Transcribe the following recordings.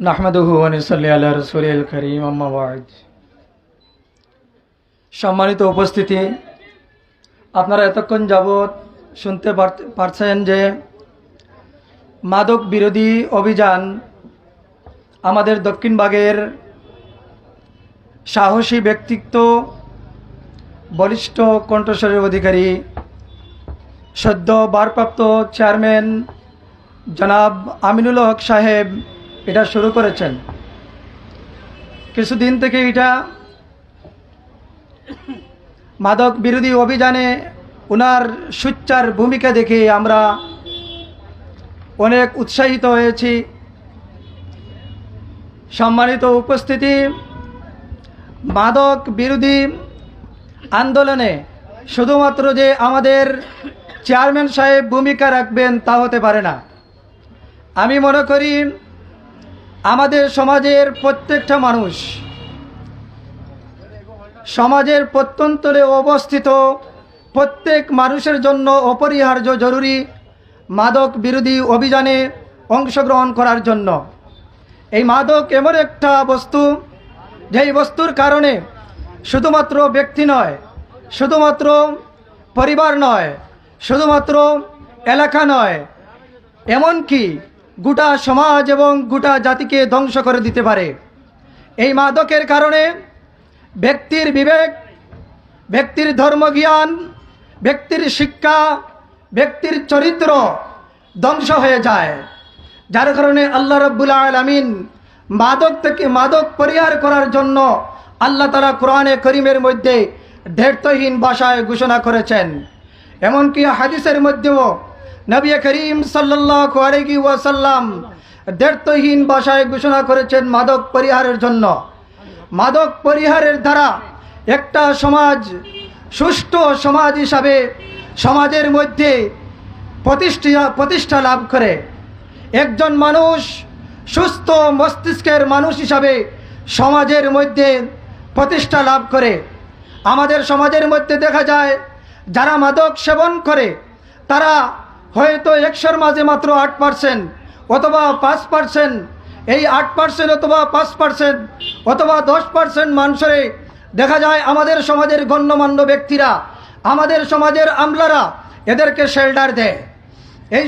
নাহমাদুহু ওয়া নুসাল্লি আলা রাসূলিল কারীম আম্মা বা'দ। সম্মানিত উপস্থিতি, আপনারা এতক্ষণ যাবৎ শুনতে পারছেন যে মাদক বিরোধী অভিযান আমাদের দক্ষিণবাগের সাহসী ব্যক্তিত্ব, বলিষ্ঠ কণ্ঠস্বরের অধিকারী, সদ্য ভারপ্রাপ্ত চেয়ারম্যান জনাব আমিনুল হক সাহেব এটা শুরু করেছেন। কিছুদিন থেকে এটা মাদক বিরোধী অভিযানে ওনার সোচ্চার ভূমিকা দেখে আমরা অনেক উৎসাহিত হয়েছি। সম্মানিত উপস্থিতি, মাদক বিরোধী আন্দোলনে শুধুমাত্র যে আমাদের চেয়ারম্যান সাহেব ভূমিকা রাখবেন তা হতে পারে না। আমি মনে করি আমাদের সমাজের প্রত্যেকটা মানুষ, সমাজের প্রত্যন্তরে অবস্থিত প্রত্যেক মানুষের জন্য অপরিহার্য জরুরি মাদক বিরোধী অভিযানে অংশগ্রহণ করার জন্য। এই মাদক এমন একটা বস্তু, যেই বস্তুর কারণে শুধুমাত্র ব্যক্তি নয়, শুধুমাত্র পরিবার নয়, শুধুমাত্র এলাকা নয়, এমনকি গোটা সমাজ এবং গোটা জাতিকে ধ্বংস করে দিতে পারে। এই মাদকের কারণে ব্যক্তির বিবেক, ব্যক্তির ধর্মজ্ঞান, ব্যক্তির শিক্ষা, ব্যক্তির চরিত্র ধ্বংস হয়ে যায়। যার কারণে আল্লাহ রাব্বুল আলামিন মাদক পরিহার করার জন্য আল্লাহ তাআলা কোরআনে করিমের মধ্যে দ্ব্যর্থহীন ভাষায় ঘোষণা করেছেন। এমনকি হাদিসের মধ্যেও নবী করিম সাল্লাল্লাহু আলাইহি ওয়াসাল্লাম দ্ব্যর্থহীন ভাষায় ঘোষণা করেছেন মাদক পরিহারের জন্য। মাদক পরিহারের দ্বারা একটা সমাজ সুষ্ঠু সমাজ হিসাবে সমাজের মধ্যে প্রতিষ্ঠা লাভ করে। একজন মানুষ সুস্থ মস্তিষ্কের মানুষ হিসাবে সমাজের মধ্যে প্রতিষ্ঠা লাভ করে। আমাদের সমাজের মধ্যে দেখা যায় যারা মাদক সেবন করে তারা হয়তো 100-র মাঝে মাত্র 8% অথবা 5%, এই 8% অথবা 5% অথবা 10% মানুষের দেখা যায় আমাদের সমাজের গণ্যমান্য ব্যক্তিরা, আমাদের সমাজের আমলারা এদেরকে শেল্টার দেয়। এই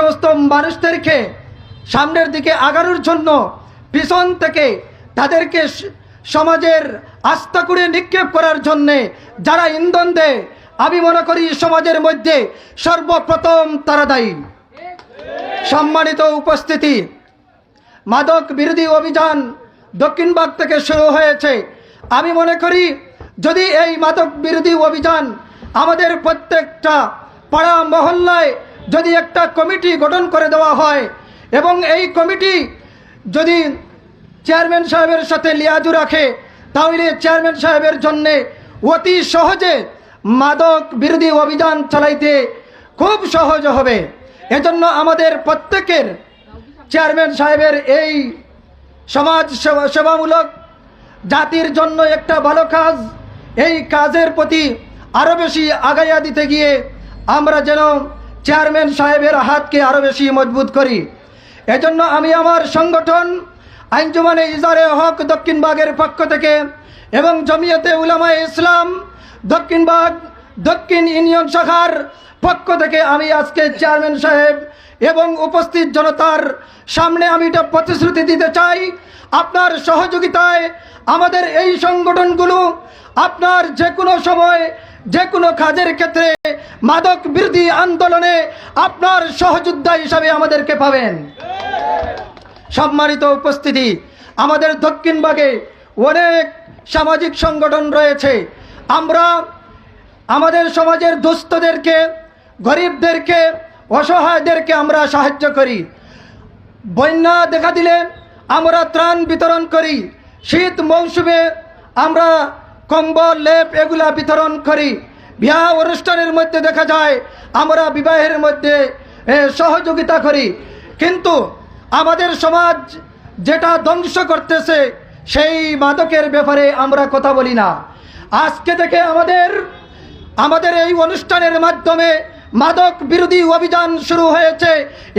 সমস্ত মানুষদেরকে সামনের দিকে আগানোর জন্য পিছন থেকে তাদেরকে সমাজের আস্থা করে নিক্ষেপ করার জন্যে যারা ইন্ধন দেয়, আমি মনে করি সমাজের মধ্যে সর্বপ্রথম তারা দায়ী। সম্মানিত উপস্থিতি, মাদক বিরোধী অভিযান দক্ষিণবাগ থেকে শুরু হয়েছে। আমি মনে করি যদি এই মাদক বিরোধী অভিযান আমাদের প্রত্যেকটা পাড়া মহল্লায় যদি একটা কমিটি গঠন করে দেওয়া হয় এবং এই কমিটি যদি চেয়ারম্যান সাহেবের সাথে লিয়াজু রাখে, তাহলে চেয়ারম্যান সাহেবের জন্যে অতি সহজে মাদক বিরোধী অভিযান চালাইতে খুব সহজ হবে। এজন্য আমাদের প্রত্যেকের চেয়ারম্যান সাহেবের এই সমাজ সেবামূলক জাতির জন্য একটা ভালো কাজ, এই কাজের প্রতি আরও বেশি আগাইয়া দিতে গিয়ে আমরা যেন চেয়ারম্যান সাহেবের হাতকে আরও বেশি মজবুত করি। এজন্য আমি আমার সংগঠন আঞ্জুমানে ইজারে হক দক্ষিণবাগের পক্ষ থেকে এবং জমিয়তে উলামায়ে ইসলাম দক্ষিণবাগ দক্ষিণ ইউনিয়ন শাখার পক্ষ থেকে আমি আজকে চেয়ারম্যান সাহেব এবং উপস্থিত জনতার সামনে আমি এটা প্রতিশ্রুতি দিতে চাই, আপনার সহযোগিতায় আমাদের এই সংগঠনগুলো আপনার যে কোনো সময় যে কোনো কাজের ক্ষেত্রে মাদক বিরোধী আন্দোলনে আপনার সহযোদ্ধা হিসাবে আমাদেরকে পাবেন। সম্মানিত উপস্থিতি, আমাদের দক্ষিণবাগে অনেক সামাজিক সংগঠন রয়েছে। আমরা আমাদের সমাজের দুস্থদেরকে, গরিবদেরকে, অসহায়দেরকে আমরা সাহায্য করি। বন্যা দেখা দিলে আমরা ত্রাণ বিতরণ করি। শীত মৌসুমে আমরা কম্বল, লেপ এগুলা বিতরণ করি। বিবাহ অনুষ্ঠানের মধ্যে দেখা যায় আমরা বিবাহের মধ্যে সহযোগিতা করি। কিন্তু আমাদের সমাজ যেটা ধ্বংস করতেছে সেই মাদকের ব্যাপারে আমরা কথা বলি না। আজকে থেকে আমাদের এই অনুষ্ঠানের মাধ্যমে মাদক বিরোধী অভিযান শুরু হয়েছে,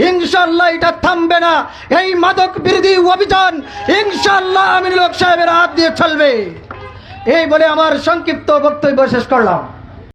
ইনশাআল্লাহ এটা থামবে না। এই মাদক বিরোধী অভিযান ইনশাআল্লাহ আমিনুল হক সাহেবের হাত দিয়ে চলবে। এই বলে আমার সংক্ষিপ্ত বক্তব্য শেষ করলাম।